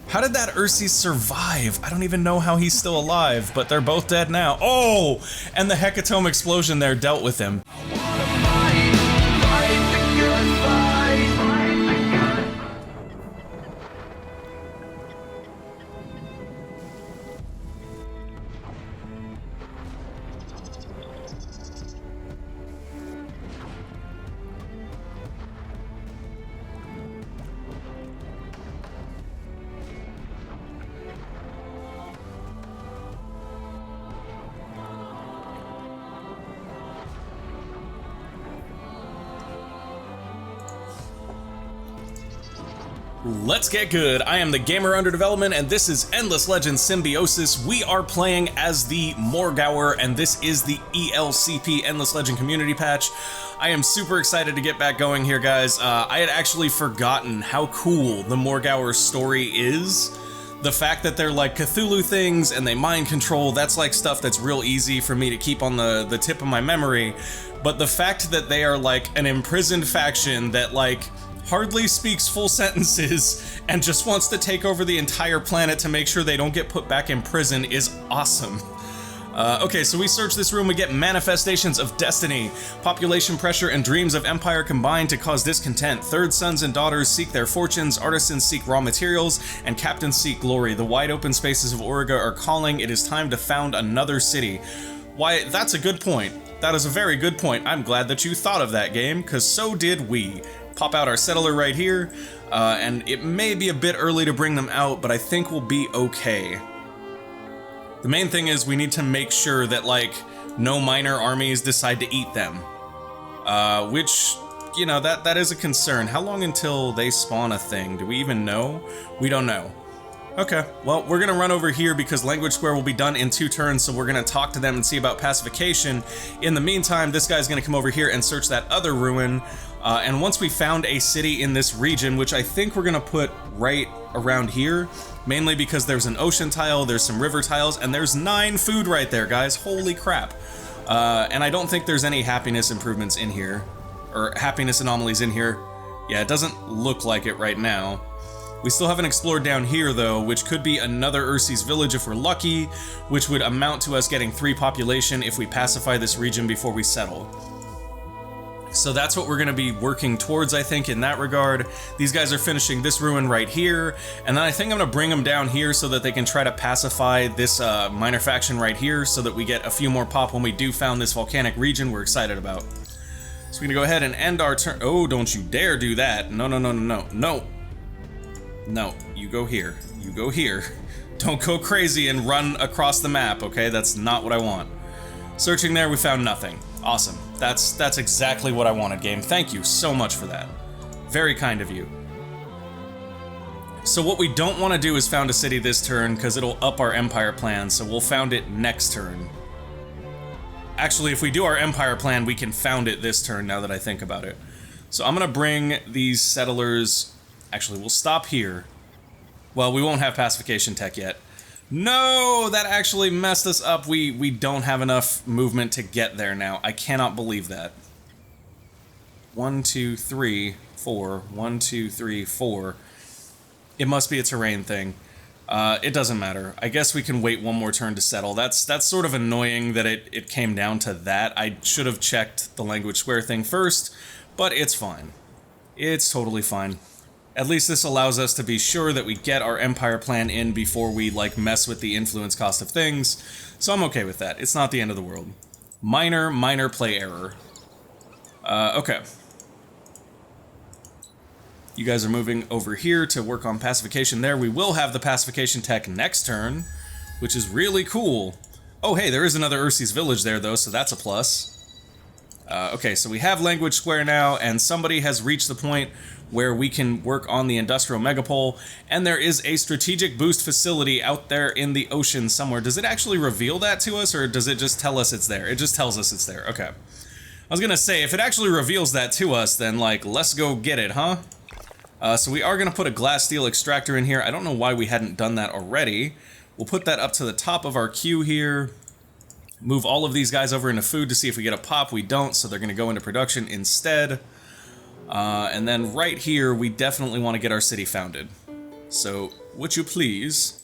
How did that Ursi survive? I don't even know how he's still alive, but they're both dead now. Oh! And the hecatome explosion there dealt with him. Let's get good. I am the gamer under development, and this is Endless Legends Symbiosis. We are playing as the Morgawr, and this is the ELCP Endless Legend community patch. I am super excited to get back going here, guys. I had actually forgotten how cool the Morgawr story is. The fact that they're like Cthulhu things and they mind control, that's like stuff that's real easy for me to keep on the tip of my memory. But the fact that they are like an imprisoned faction that like hardly speaks full sentences and just wants to take over the entire planet to make sure they don't get put back in prison is awesome. Okay, so we search this room, we get manifestations of destiny. Population pressure and dreams of empire combine to cause discontent. Third sons and daughters seek their fortunes, artisans seek raw materials, and captains seek glory. The wide open spaces of Auriga are calling. It is time to found another city. Why, that's a good point. That is a very good point. I'm glad that you thought of that, game, because so did we. Pop out our settler right here, and it may be a bit early to bring them out, but I think we'll be okay. The main thing is we need to make sure that, like, no minor armies decide to eat them. Which, you know, that is a concern. How long until they spawn a thing? Do we even know? We don't know. Okay, well, we're gonna run over here because Language Square will be done in 2 turns, so we're gonna talk to them and see about pacification. In the meantime, this guy's gonna come over here and search that other ruin. And once we found a city in this region, which I think we're gonna put right around here, mainly because there's an ocean tile, there's some river tiles, and there's 9 food right there, guys. Holy crap. And I don't think there's any happiness improvements in here, or happiness anomalies in here. Yeah, it doesn't look like it right now. We still haven't explored down here, though, which could be another Ursi's village if we're lucky, which would amount to us getting 3 population if we pacify this region before we settle. So that's what we're going to be working towards, I think, in that regard. These guys are finishing this ruin right here, and then I think I'm going to bring them down here so that they can try to pacify this minor faction right here so that we get a few more pop when we do found this volcanic region we're excited about. So we're going to go ahead and end our turn. Oh, don't you dare do that. No, no, no, no, no, no. No, you go here. You go here. Don't go crazy and run across the map, okay? That's not what I want. Searching there, we found nothing. Awesome. That's exactly what I wanted, game. Thank you so much for that. Very kind of you. So what we don't want to do is found a city this turn, because it'll up our empire plan, so we'll found it next turn. Actually, if we do our empire plan, we can found it this turn, now that I think about it. So I'm going to bring these settlers... Actually, we'll stop here. Well, we won't have pacification tech yet. No, that actually messed us up. We don't have enough movement to get there now. I cannot believe that. 1, 2, 3, 4. 1, 2, 3, 4. It must be a terrain thing. It doesn't matter. I guess we can wait one more turn to settle. That's sort of annoying that it came down to that. I should have checked the Language Square thing first, but it's fine. It's totally fine. At least this allows us to be sure that we get our empire plan in before we, like, mess with the influence cost of things. So I'm okay with that. It's not the end of the world. Minor play error. Okay. You guys are moving over here to work on pacification there. We will have the pacification tech next turn, which is really cool. Oh, hey, there is another Ursi's village there, though, so that's a plus. Okay, so we have Language Square now, and somebody has reached the point where we can work on the industrial megapole, and there is a strategic boost facility out there in the ocean somewhere. Does it actually reveal that to us, or does it just tell us it's there? It just tells us it's there. Okay. I was gonna say, if it actually reveals that to us, then, like, let's go get it, huh? So we are gonna put a glass steel extractor in here. I don't know why we hadn't done that already. We'll put that up to the top of our queue here. Move all of these guys over into food to see if we get a pop. We don't, so they're gonna go into production instead. And then right here, we definitely want to get our city founded. So, would you please?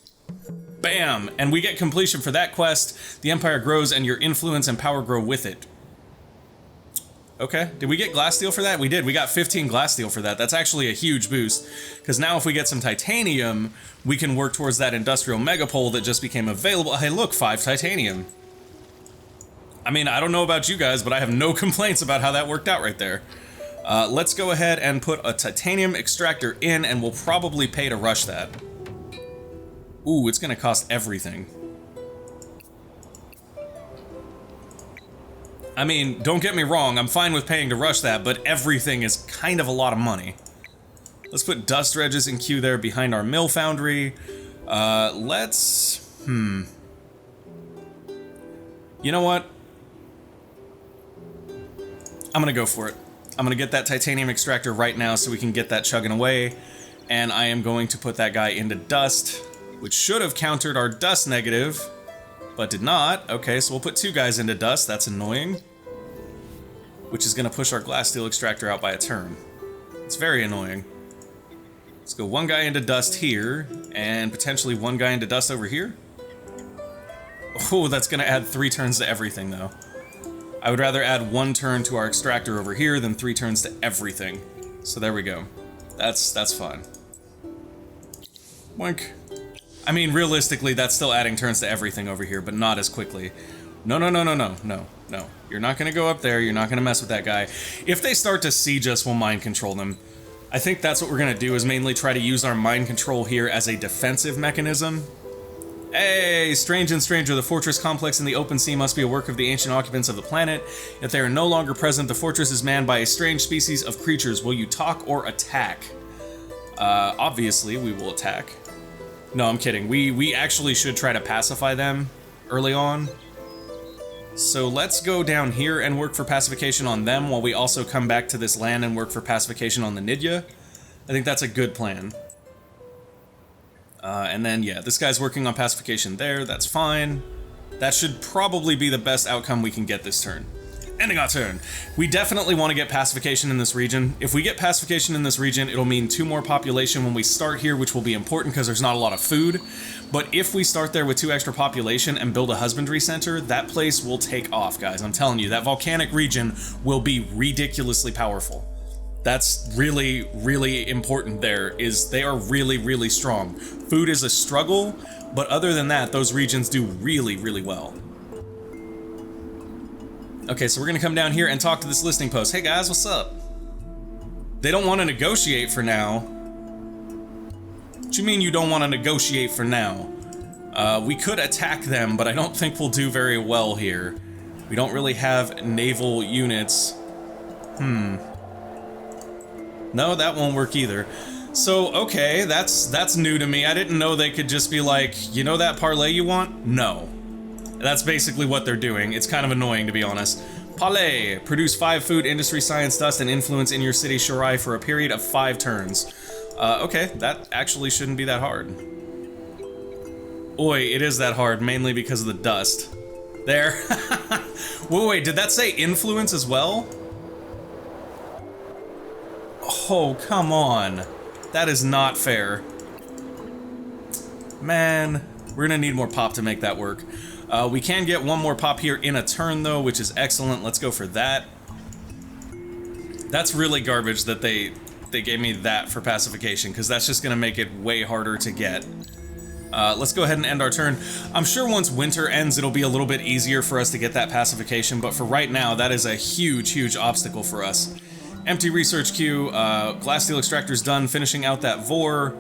Bam! And we get completion for that quest. The Empire grows and your influence and power grow with it. Okay, did we get glass steel for that? We did, we got 15 glass steel for that. That's actually a huge boost, because now if we get some titanium, we can work towards that industrial megapole that just became available. Hey look, 5 titanium. I mean, I don't know about you guys, but I have no complaints about how that worked out right there. Let's go ahead and put a titanium extractor in, and we'll probably pay to rush that. Ooh, it's gonna cost everything. I mean, don't get me wrong, I'm fine with paying to rush that, but everything is kind of a lot of money. Let's put dust dredges in queue there behind our mill foundry. You know what? I'm gonna go for it. I'm gonna get that titanium extractor right now so we can get that chugging away. And I am going to put that guy into dust, which should have countered our dust negative, but did not. Okay, so we'll put 2 guys into dust. That's annoying. Which is gonna push our glass steel extractor out by a turn. It's very annoying. Let's go 1 guy into dust here, and potentially 1 guy into dust over here. Oh, that's gonna add 3 turns to everything though. I would rather add 1 turn to our extractor over here than 3 turns to everything. So there we go. That's fine. Boink. I mean, realistically, that's still adding turns to everything over here, but not as quickly. No. You're not gonna go up there, you're not gonna mess with that guy. If they start to siege us, we'll mind control them. I think that's what we're gonna do, is mainly try to use our mind control here as a defensive mechanism. Hey, strange and stranger, the fortress complex in the open sea must be a work of the ancient occupants of the planet. If they are no longer present, the fortress is manned by a strange species of creatures. Will you talk or attack? Obviously, we will attack. No, I'm kidding. We actually should try to pacify them early on. So let's go down here and work for pacification on them while we also come back to this land and work for pacification on the Nidya. I think that's a good plan. And then, yeah, this guy's working on pacification there. That's fine. That should probably be the best outcome we can get this turn. Ending our turn. We definitely want to get pacification in this region. If we get pacification in this region, it'll mean 2 more population when we start here, which will be important because there's not a lot of food. But if we start there with 2 extra population and build a husbandry center, that place will take off, guys. I'm telling you, that volcanic region will be ridiculously powerful. That's really, really important there, is they are really, really strong. Food is a struggle, but other than that, those regions do really, really well. Okay, so we're gonna come down here and talk to this listing post. Hey guys, what's up? They don't want to negotiate for now. What you mean you don't want to negotiate for now? We could attack them, but I don't think we'll do very well here. We don't really have naval units. No, that won't work either. So, okay, that's new to me. I didn't know they could just be like, you know that parlay you want? No. That's basically what they're doing. It's kind of annoying, to be honest. Parlay. Produce 5 food, industry, science, dust, and influence in your city, Shirai, for a period of 5 turns. Okay, that actually shouldn't be that hard. Oi, it is that hard, mainly because of the dust. There. Wait, did that say influence as well? Oh, come on. That is not fair. Man, we're gonna need more pop to make that work. We can get 1 more pop here in a turn, though, which is excellent. Let's go for that. That's really garbage that they gave me that for pacification, because that's just gonna make it way harder to get. Let's go ahead and end our turn. I'm sure once winter ends, it'll be a little bit easier for us to get that pacification, but for right now, that is a huge, huge obstacle for us. Empty research queue, glass steel extractor's done, finishing out that Vor.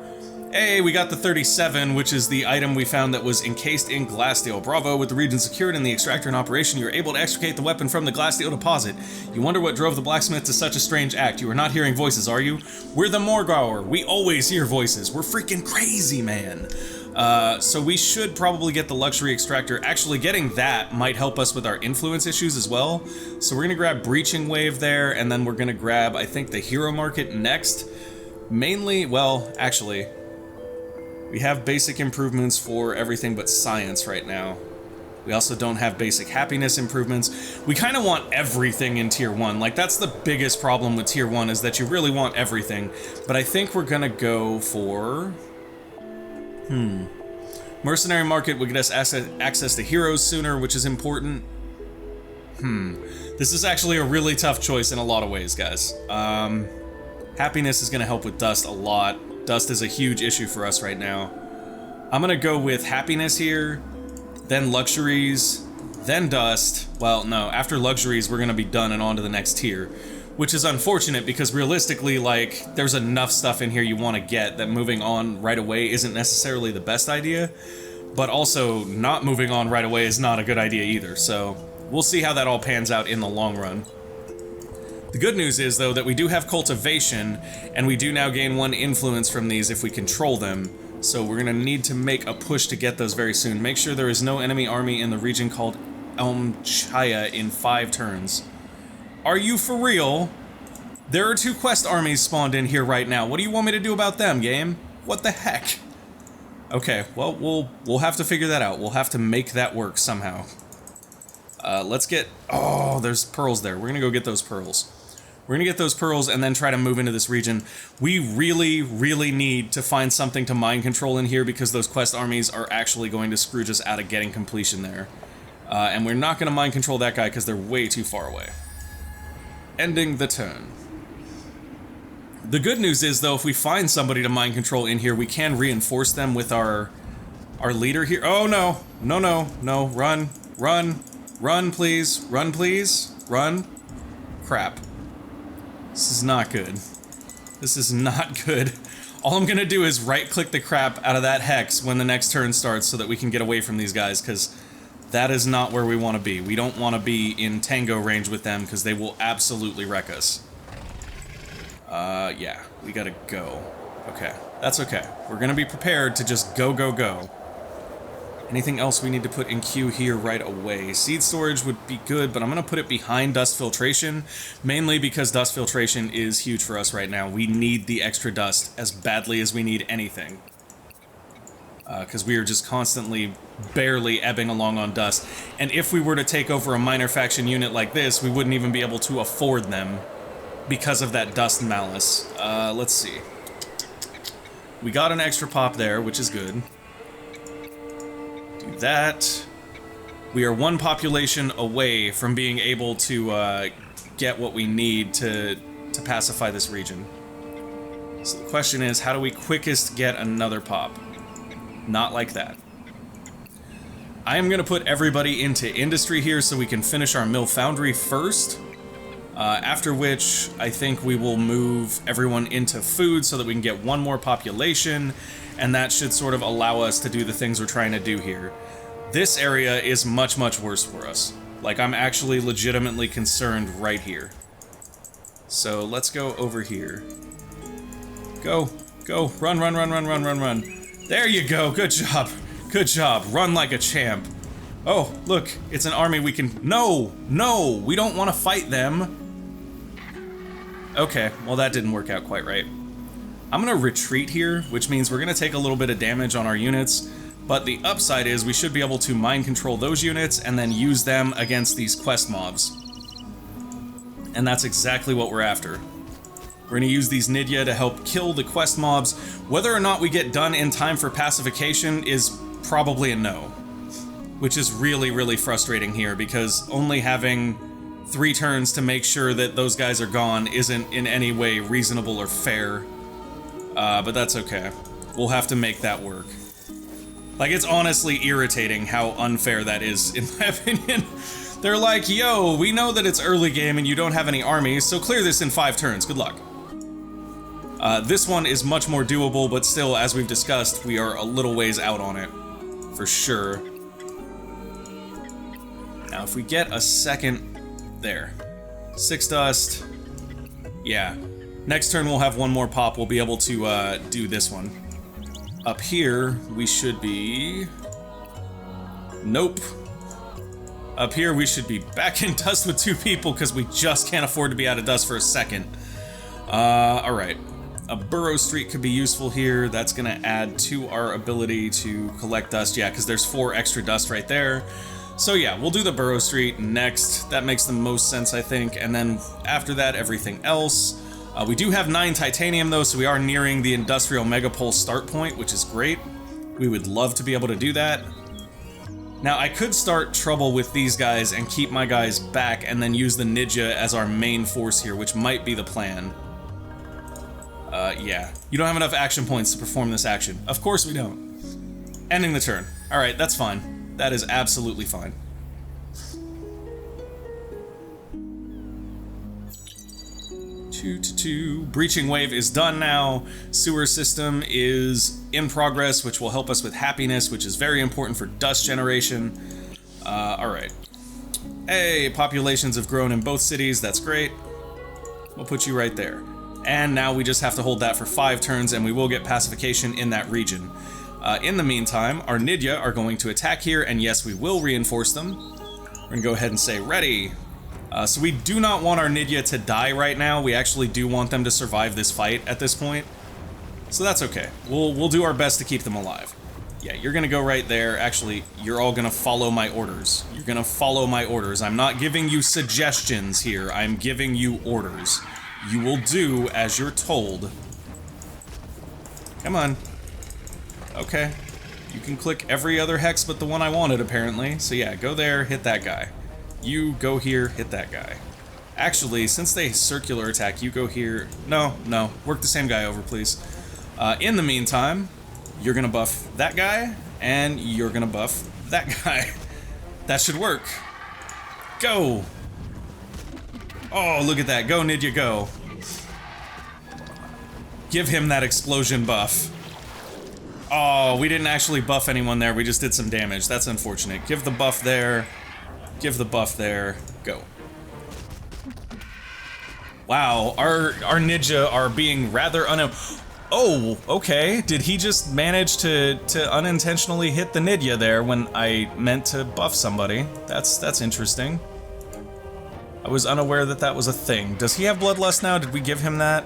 Hey, we got the 37, which is the item we found that was encased in glass steel. Bravo, with the region secured and the extractor in operation, you're able to extricate the weapon from the glass steel deposit. You wonder what drove the blacksmith to such a strange act. You are not hearing voices, are you? We're the Morgawr. We always hear voices. We're freaking crazy, man. So we should probably get the luxury extractor. Actually, getting that might help us with our influence issues as well. So we're gonna grab Breaching Wave there, and then we're gonna grab, I think, the Hero Market next. Mainly, well, actually, we have basic improvements for everything but science right now. We also don't have basic happiness improvements. We kind of want everything in Tier 1. Like, that's the biggest problem with Tier 1, is that you really want everything. But I think we're gonna go for... Mercenary market would get us access to heroes sooner, which is important. This is actually a really tough choice in a lot of ways, guys. Happiness is gonna help with dust a lot. Dust is a huge issue for us right now. I'm gonna go with happiness here, then luxuries, then dust. Well, no, after luxuries, we're gonna be done and on to the next tier, which is unfortunate because realistically, like, there's enough stuff in here you want to get that moving on right away isn't necessarily the best idea, but also not moving on right away is not a good idea either, so we'll see how that all pans out in the long run. The good news is, though, that we do have cultivation, and we do now gain 1 influence from these if we control them, so we're gonna need to make a push to get those very soon. Make sure there is no enemy army in the region called Elmchaya in 5 turns. Are you for real? There are 2 quest armies spawned in here right now. What do you want me to do about them, game? What the heck? Okay, well, we'll have to figure that out. We'll have to make that work somehow. Let's get... Oh, there's pearls there. We're gonna go get those pearls. We're gonna get those pearls and then try to move into this region. We really, really need to find something to mind control in here because those quest armies are actually going to scrooge us out of getting completion there. And we're not gonna mind control that guy because they're way too far away. Ending the turn. The good news is, though, if we find somebody to mind control in here, we can reinforce them with our leader here. Oh, no. No, no, no. Run. Run. Run, please. Run, please. Run. Crap. This is not good. This is not good. All I'm gonna do is right-click the crap out of that hex when the next turn starts so that we can get away from these guys, because that is not where we want to be. We don't want to be in tango range with them, because they will absolutely wreck us. Yeah. We gotta go. Okay. That's okay. We're gonna be prepared to just go, go, go. Anything else we need to put in queue here right away? Seed storage would be good, but I'm going to put it behind dust filtration, mainly because dust filtration is huge for us right now. We need the extra dust as badly as we need anything. Because we are just constantly barely ebbing along on dust. And if we were to take over a minor faction unit like this, we wouldn't even be able to afford them because of that dust malice. Let's see. We got an extra pop there, which is good. That. We are 1 population away from being able to get what we need to pacify this region. So the question is, how do we quickest get another pop? Not like that. I am going to put everybody into industry here so we can finish our mill foundry first. After which, I think we will move everyone into food so that we can get 1 more population, and that should sort of allow us to do the things we're trying to do here. This area is much, much worse for us. Like, I'm actually legitimately concerned right here. So, let's go over here. Go. Go. Run, run, run, run, run, run, run. There you go. Good job. Good job. Run like a champ. Oh, look. It's an army we can... No! No! We don't want to fight them. Okay. Well, that didn't work out quite right. I'm gonna retreat here, which means we're gonna take a little bit of damage on our units, but the upside is we should be able to mind control those units and then use them against these quest mobs. And that's exactly what we're after. We're gonna use these Nidya to help kill the quest mobs. Whether or not we get done in time for pacification is probably a no. Which is really, really frustrating here, because only having 3 turns to make sure that those guys are gone isn't in any way reasonable or fair. But that's okay. We'll have to make that work. Like, it's honestly irritating how unfair that is, in my opinion. They're like, yo, we know that it's early game and you don't have any armies, so clear this in 5 turns. Good luck. This one is much more doable, but still, as we've discussed, we are a little ways out on it. For sure. Now, if we get a second... There. 6 dust. Yeah. Next turn we'll have 1 more pop, we'll be able to do this one. Up here, we should be... Nope. Up here we should be back in dust with 2 people, because we just can't afford to be out of dust for a second. Alright. A burrow streak could be useful here, that's gonna add to our ability to collect dust, yeah, because there's 4 extra dust right there. So yeah, we'll do the burrow streak next, that makes the most sense I think, and then after that everything else. We do have 9 titanium though, so we are nearing the industrial megapole start point, which is great. We would love to be able to do that. Now, I could start trouble with these guys and keep my guys back and then use the Ninja as our main force here, which might be the plan. Yeah. You don't have enough action points to perform this action. Of course we don't. Ending the turn. Alright, that's fine. That is absolutely fine. Breaching wave is done now. Sewer system is in progress, which will help us with happiness, which is very important for dust generation. Alright. Hey, populations have grown in both cities, that's great. We'll put you right there. And now we just have to hold that for 5 turns and we will get pacification in that region. In the meantime, our Nidya are going to attack here, and yes, we will reinforce them. We're gonna go ahead and say ready. So we do not want our Nidya to die right now. We actually do want them to survive this fight at this point. So that's okay. We'll do our best to keep them alive. Yeah, you're gonna go right there. Actually, you're all gonna follow my orders. You're gonna follow my orders. I'm not giving you suggestions here. I'm giving you orders. You will do as you're told. Come on. Okay. You can click every other hex but the one I wanted, apparently. So yeah, go there, hit that guy. You go here, hit that guy. Actually, since they circular attack, you go here. No, work the same guy over, please. In the meantime, you're gonna buff that guy, and you're gonna buff that guy. That should work. Go! Oh, look at that. Go, Nidya, go. Give him that explosion buff. Oh, we didn't actually buff anyone there. We just did some damage. That's unfortunate. Give the buff there. Give the buff there. Go. Wow, our Nidya are being rather Oh, okay. Did he just manage to unintentionally hit the Nidya there when I meant to buff somebody? That's interesting. I was unaware that that was a thing. Does he have Bloodlust now? Did we give him that?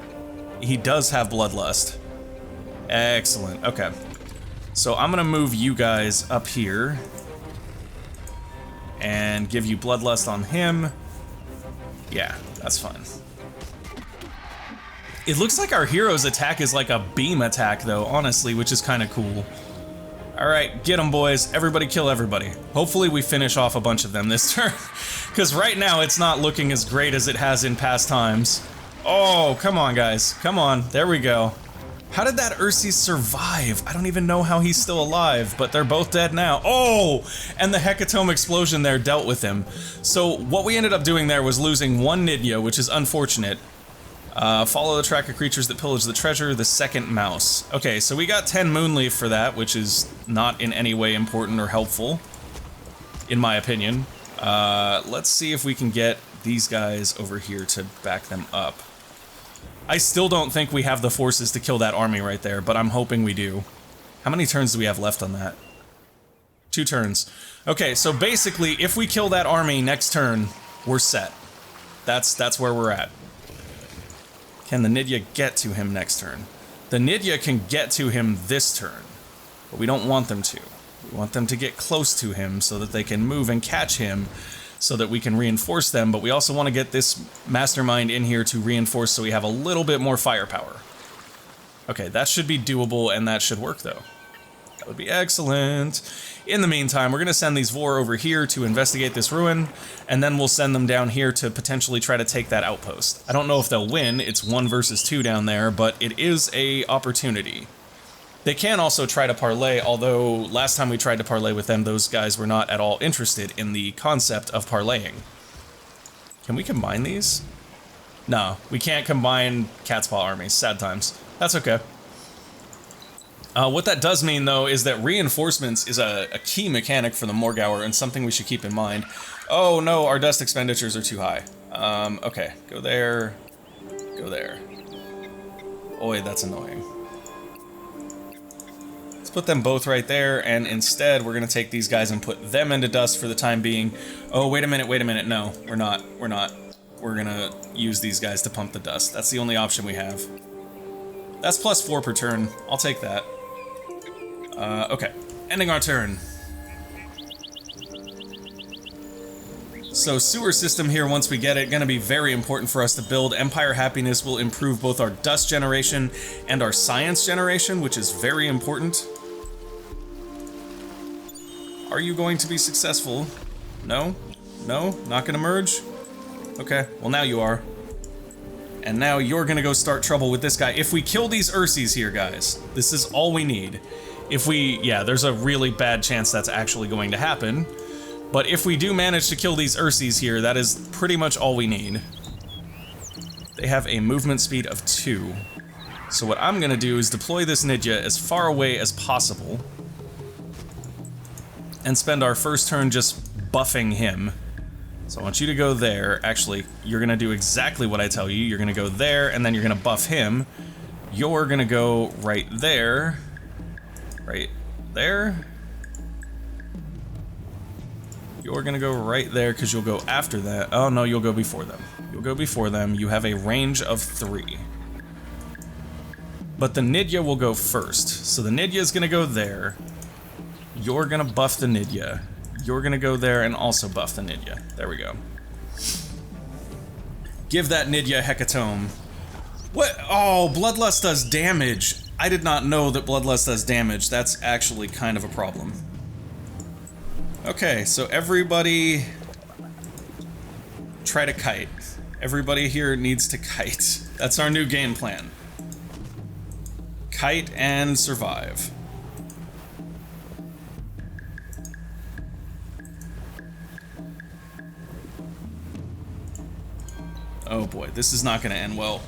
He does have Bloodlust. Excellent. Okay. So I'm gonna move you guys up here and give you Bloodlust on him. Yeah, that's fine. It looks like our hero's attack is like a beam attack though, honestly, which is kind of cool. Alright, get them, boys. Everybody kill everybody. Hopefully we finish off a bunch of them this turn. Because right now it's not looking as great as it has in past times. Oh, come on, guys. Come on. There we go. How did that Ursi survive? I don't even know how he's still alive, but they're both dead now. Oh! And the Hecatome explosion there dealt with him. So what we ended up doing there was losing one Nidya, which is unfortunate. Follow the track of creatures that pillage the treasure, the second mouse. Okay, so we got 10 Moonleaf for that, which is not in any way important or helpful, in my opinion. Let's see if we can get these guys over here to back them up. I still don't think we have the forces to kill that army right there, but I'm hoping we do. How many turns do we have left on that? 2 turns. Okay, so basically, if we kill that army next turn, we're set. That's where we're at. Can the Nidya get to him next turn? The Nidya can get to him this turn, but we don't want them to. We want them to get close to him so that they can move and catch him so that we can reinforce them, but we also want to get this mastermind in here to reinforce so we have a little bit more firepower. Okay, that should be doable and that should work though. That would be excellent. In the meantime, we're going to send these Vor over here to investigate this ruin, and then we'll send them down here to potentially try to take that outpost. I don't know if they'll win, it's 1 versus 2 down there, but it is a opportunity. They can also try to parlay, although last time we tried to parlay with them, those guys were not at all interested in the concept of parlaying. Can we combine these? No, we can't combine Cat's Paw armies. Sad times. That's okay. What that does mean, though, is that reinforcements is a key mechanic for the Morgawr and something we should keep in mind. Oh no, our dust expenditures are too high. Okay, go there. Go there. Oi, that's annoying. Let's put them both right there, and instead we're going to take these guys and put them into dust for the time being. Oh, wait a minute, no, we're not. We're going to use these guys to pump the dust. That's the only option we have. That's +4 per turn. I'll take that. Okay, ending our turn. So sewer system here, once we get it, going to be very important for us to build. Empire Happiness will improve both our dust generation and our science generation, which is very important. Are you going to be successful? No? No? Not gonna merge? Okay, well now you are. And now you're gonna go start trouble with this guy. If we kill these Ursies here, guys, this is all we need. If we, yeah, there's a really bad chance that's actually going to happen. But if we do manage to kill these Ursies here, that is pretty much all we need. They have a movement speed of 2. So what I'm gonna do is deploy this Nidya as far away as possible. And spend our first turn just buffing him. So I want you to go there. Actually, you're gonna do exactly what I tell you. You're gonna go there, and then you're gonna buff him. You're gonna go right there. Right there. You're gonna go right there, because you'll go after that. Oh no, you'll go before them. You'll go before them. You have a range of 3. But the Nidya will go first. So the Nidya is gonna go there. You're gonna buff the Nidya. You're gonna go there and also buff the Nidya. There we go. Give that Nidya Hecatome. What? Oh, Bloodlust does damage. I did not know that Bloodlust does damage. That's actually kind of a problem. Okay, so everybody try to kite. Everybody here needs to kite. That's our new game plan. Kite and survive. Oh boy, this is not gonna end well.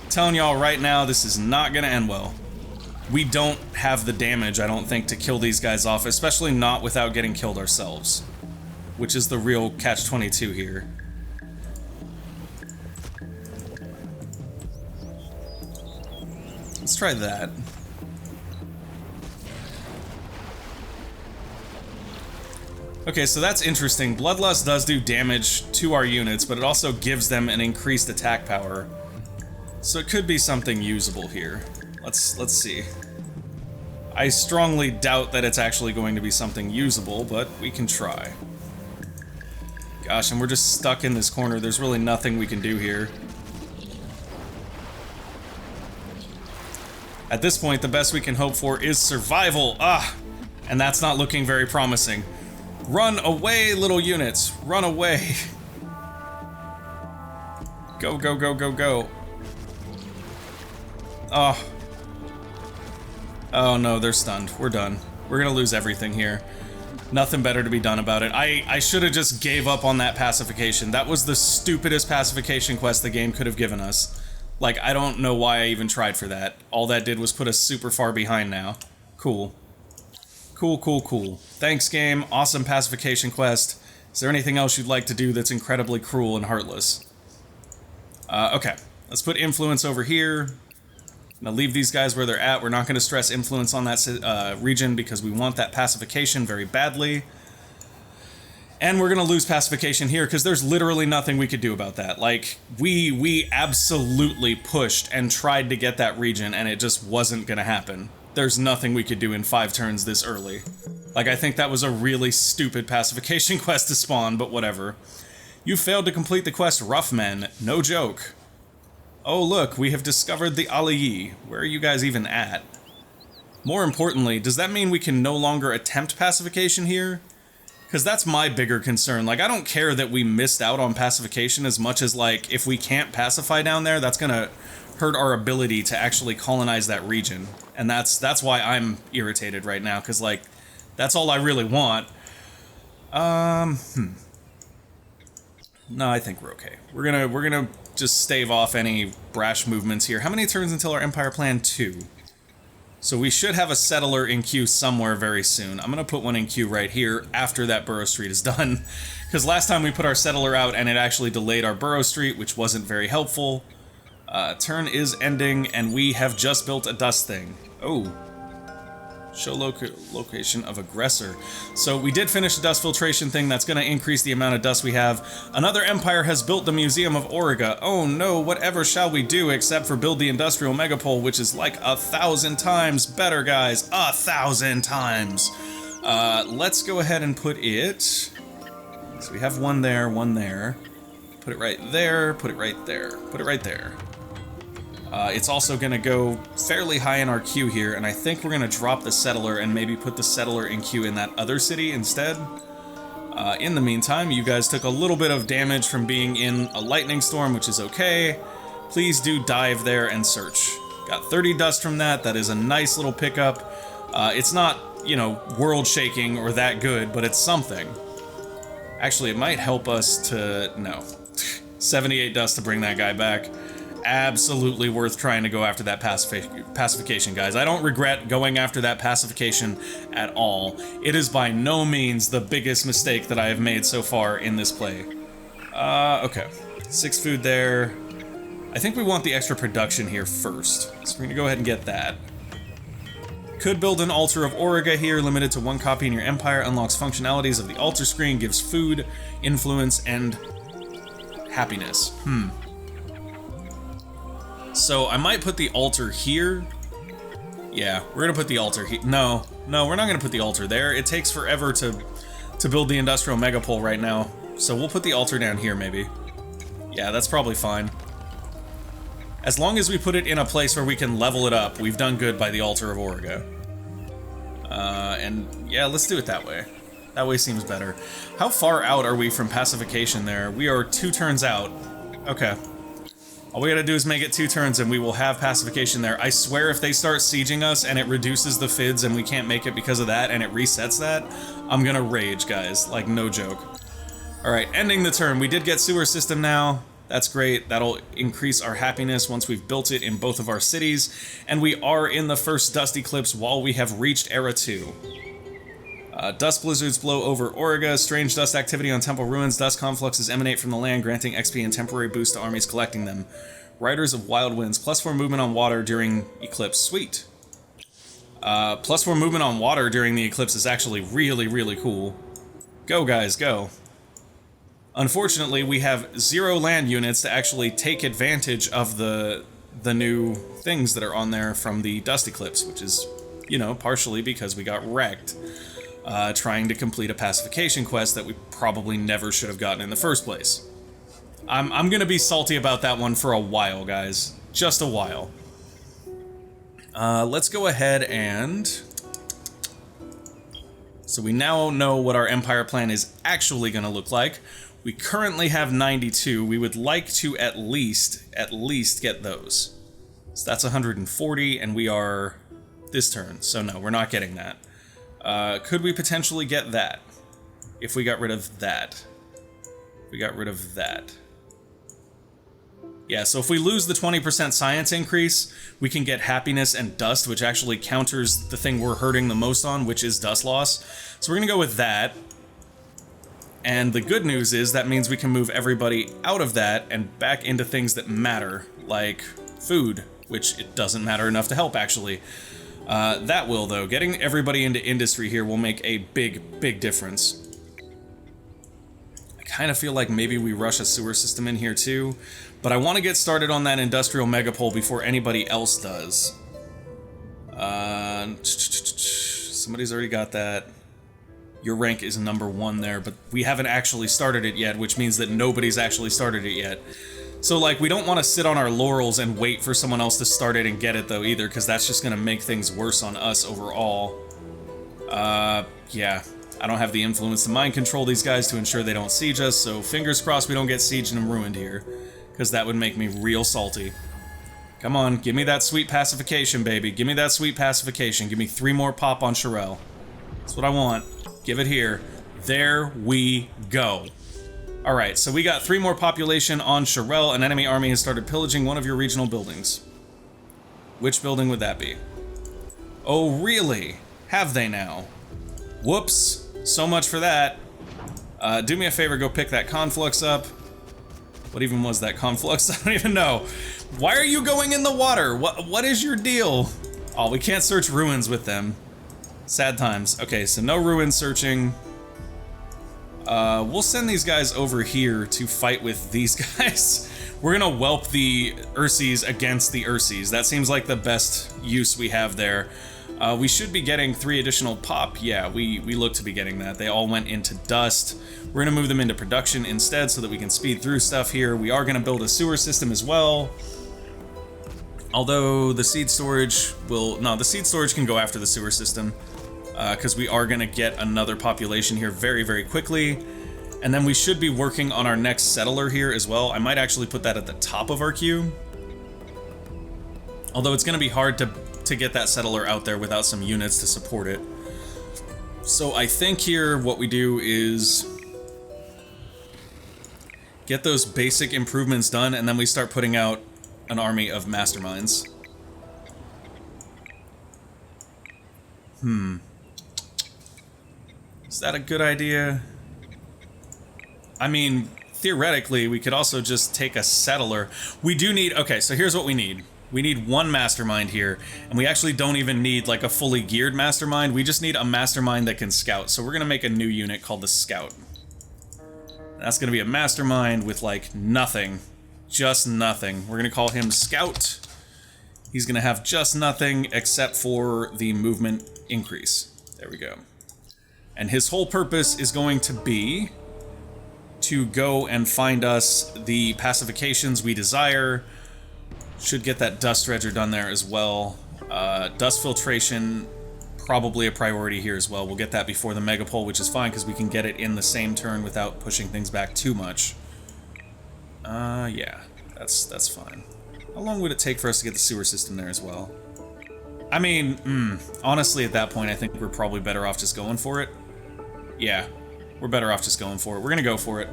I'm telling y'all right now, this is not gonna end well. We don't have the damage, I don't think, to kill these guys off, especially not without getting killed ourselves. Which is the real catch-22 here. Let's try that. Okay, so that's interesting. Bloodlust does do damage to our units, but it also gives them an increased attack power. So it could be something usable here. Let's see. I strongly doubt that it's actually going to be something usable, but we can try. Gosh, and we're just stuck in this corner. There's really nothing we can do here. At this point, the best we can hope for is survival. Ah! And that's not looking very promising. Run away, little units. Run away. Go, go, go, go, go. Oh. Oh no, they're stunned. We're done. We're gonna lose everything here. Nothing better to be done about it. I should have just gave up on that pacification. That was the stupidest pacification quest the game could have given us. Like, I don't know why I even tried for that. All that did was put us super far behind now. Cool. Cool, cool, cool. Thanks, game. Awesome pacification quest. Is there anything else you'd like to do that's incredibly cruel and heartless? Okay. Let's put influence over here. Now leave these guys where they're at. We're not going to stress influence on that region because we want that pacification very badly. And we're going to lose pacification here because there's literally nothing we could do about that. Like, we absolutely pushed and tried to get that region and it just wasn't going to happen. There's nothing we could do in 5 turns this early. Like, I think that was a really stupid pacification quest to spawn, but whatever. You failed to complete the quest Rough Men. No joke. Oh look, we have discovered the Auriga. Where are you guys even at? More importantly, does that mean we can no longer attempt pacification here? Because that's my bigger concern. Like, I don't care that we missed out on pacification as much as, like, if we can't pacify down there, that's gonna hurt our ability to actually colonize that region. And that's why I'm irritated right now, because, like, that's all I really want. No, I think we're okay. We're gonna just stave off any brash movements here. How many turns until our Empire Plan? 2. So we should have a settler in queue somewhere very soon. I'm gonna put one in queue right here after that Burrow Street is done. Because last time we put our settler out and it actually delayed our Burrow Street, which wasn't very helpful. Turn is ending and we have just built a dust thing. Oh. Show location of aggressor. So we did finish the dust filtration thing. That's going to increase the amount of dust we have. Another empire has built the Museum of Auriga. Oh no, whatever shall we do except for build the industrial megapole, which is like 1,000 times better, guys. 1,000 times. Let's go ahead and put it... So we have one there, one there. Put it right there, put it right there, put it right there. It's also going to go fairly high in our queue here, and I think we're going to drop the settler and maybe put the settler in queue in that other city instead. In the meantime, you guys took a little bit of damage from being in a lightning storm, which is okay. Please do dive there and search. Got 30 dust from that. That is a nice little pickup. It's not, you know, world-shaking or that good, but it's something. Actually, it might help us to... no. 78 dust to bring that guy back. Absolutely worth trying to go after that pacification, guys. I don't regret going after that pacification at all. It is by no means the biggest mistake that I have made so far in this play. Okay. 6 food there. I think we want the extra production here first, so we're gonna go ahead and get that. Could build an altar of Auriga here, limited to 1 copy in your empire, unlocks functionalities of the altar screen, gives food, influence, and happiness. So I might put the altar here. Yeah, we're gonna put the altar here. No, we're not gonna put the altar there. It takes forever to build the industrial megapole right now. So we'll put the altar down here maybe. Yeah, that's probably fine. As long as we put it in a place where we can level it up, we've done good by the altar of Auriga. And yeah, let's do it that way. That way seems better. How far out are we from pacification there? We are 2 turns out. Okay. All we gotta do is make it 2 turns and we will have pacification there. I swear if they start sieging us and it reduces the FIDs and we can't make it because of that and it resets that, I'm gonna rage, guys. Like, no joke. Alright, ending the turn. We did get sewer system now. That's great. That'll increase our happiness once we've built it in both of our cities. And we are in the first dust eclipse while we have reached Era 2. Dust blizzards blow over Auriga, strange dust activity on temple ruins, dust confluxes emanate from the land, granting XP and temporary boost to armies collecting them. Riders of wild winds, +4 movement on water during eclipse, sweet. +4 movement on water during the eclipse is actually really, really cool. Go guys, go. Unfortunately, we have 0 land units to actually take advantage of the new things that are on there from the dust eclipse, which is, you know, partially because we got wrecked. Trying to complete a pacification quest that we probably never should have gotten in the first place. I'm gonna be salty about that one for a while, guys. Just a while. Let's go ahead and... So we now know what our empire plan is actually gonna look like. We currently have 92. We would like to at least get those. So that's 140, and we are this turn. So no, we're not getting that. Could we potentially get that? If we got rid of that. We got rid of that. Yeah, so if we lose the 20% science increase, we can get happiness and dust, which actually counters the thing we're hurting the most on, which is dust loss. So we're gonna go with that. And the good news is that means we can move everybody out of that and back into things that matter, like food, which it doesn't matter enough to help, actually. That will, though. Getting everybody into industry here will make a big, big difference. I kind of feel like maybe we rush a sewer system in here, too. But I want to get started on that industrial megapole before anybody else does. Somebody's already got that. Your rank is number 1 there, but we haven't actually started it yet, which means that nobody's actually started it yet. So, like, we don't want to sit on our laurels and wait for someone else to start it and get it, though, either, because that's just going to make things worse on us overall. Yeah. I don't have the influence to mind control these guys to ensure they don't siege us, so fingers crossed we don't get sieged and ruined here, because that would make me real salty. Come on, give me that sweet pacification, baby. Give me that sweet pacification. Give me 3 more pop on Sherelle. That's what I want. Give it here. There we go. Alright, so we got 3 more population on Sherelle. An enemy army has started pillaging one of your regional buildings. Which building would that be? Oh, really? Have they now? Whoops. So much for that. Do me a favor, go pick that conflux up. What even was that conflux? I don't even know. Why are you going in the water? What is your deal? Oh, we can't search ruins with them. Sad times. Okay, so no ruin searching. We'll send these guys over here to fight with these guys. We're gonna whelp the Ursies against the Ursies. That seems like the best use we have there. We should be getting 3 additional pop. Yeah, we look to be getting that. They all went into dust. We're gonna move them into production instead so that we can speed through stuff here. We are gonna build a sewer system as well. Although the seed storage will... No, the seed storage can go after the sewer system, because we are going to get another population here very, very quickly. And then we should be working on our next settler here as well. I might actually put that at the top of our queue. Although it's going to be hard to get that settler out there without some units to support it. So I think here what we do is get those basic improvements done, and then we start putting out an army of masterminds. Is that a good idea? I mean, theoretically, we could also just take a settler. We do need... Okay, so here's what we need. We need one mastermind here, and we actually don't even need like a fully geared mastermind. We just need a mastermind that can scout. So we're gonna make a new unit called the Scout. That's gonna be a mastermind with like nothing, just nothing. We're gonna call him Scout. He's gonna have just nothing except for the movement increase. There we go. And his whole purpose is going to be to go and find us the pacifications we desire. Should get that dust dredger done there as well. Dust filtration, probably a priority here as well. We'll get that before the megapole, which is fine because we can get it in the same turn without pushing things back too much. Yeah, that's fine. How long would it take for us to get the sewer system there as well? I mean, honestly, at that point, I think we're probably better off just going for it. Yeah, we're better off just going for it. We're gonna go for it.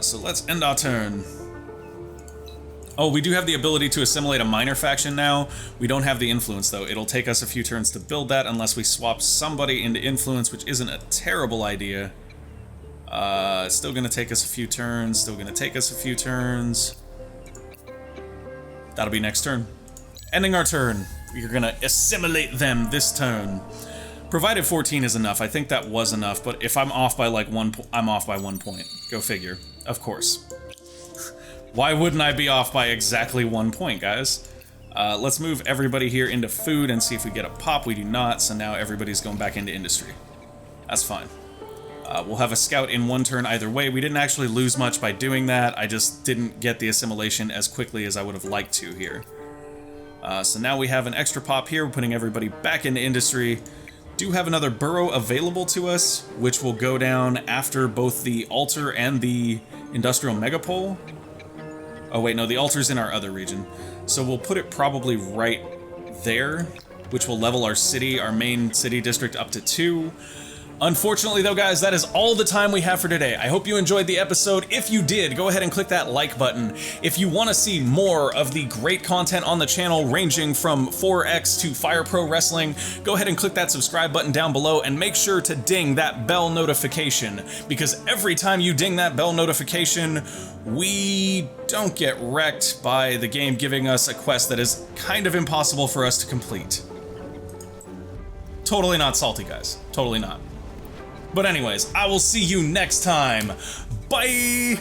So let's end our turn. Oh, we do have the ability to assimilate a minor faction now. We don't have the influence, though. It'll take us a few turns to build that unless we swap somebody into influence, which isn't a terrible idea. Still gonna take us a few turns. Still gonna take us a few turns. That'll be next turn. Ending our turn. We're gonna assimilate them this turn. Provided 14 is enough. I think that was enough, but if I'm off by like I'm off by 1 point. Go figure. Of course. Why wouldn't I be off by exactly 1 point, guys? Let's move everybody here into food and see if we get a pop. We do not, so now everybody's going back into industry. That's fine. We'll have a scout in 1 turn either way. We didn't actually lose much by doing that. I just didn't get the assimilation as quickly as I would have liked to here. So now we have an extra pop here. We're putting everybody back into industry. Do have another burrow available to us, which will go down after both the altar and the industrial megapole. Oh wait, no, the altar's in our other region. So we'll put it probably right there, which will level our city, our main city district, up to 2. Unfortunately though, guys, that is all the time we have for today. I hope you enjoyed the episode. If you did, go ahead and click that like button. If you want to see more of the great content on the channel ranging from 4X to Fire Pro Wrestling, go ahead and click that subscribe button down below and make sure to ding that bell notification, because every time you ding that bell notification, we don't get wrecked by the game giving us a quest that is kind of impossible for us to complete. Totally not salty, guys. Totally not. But anyways, I will see you next time. Bye!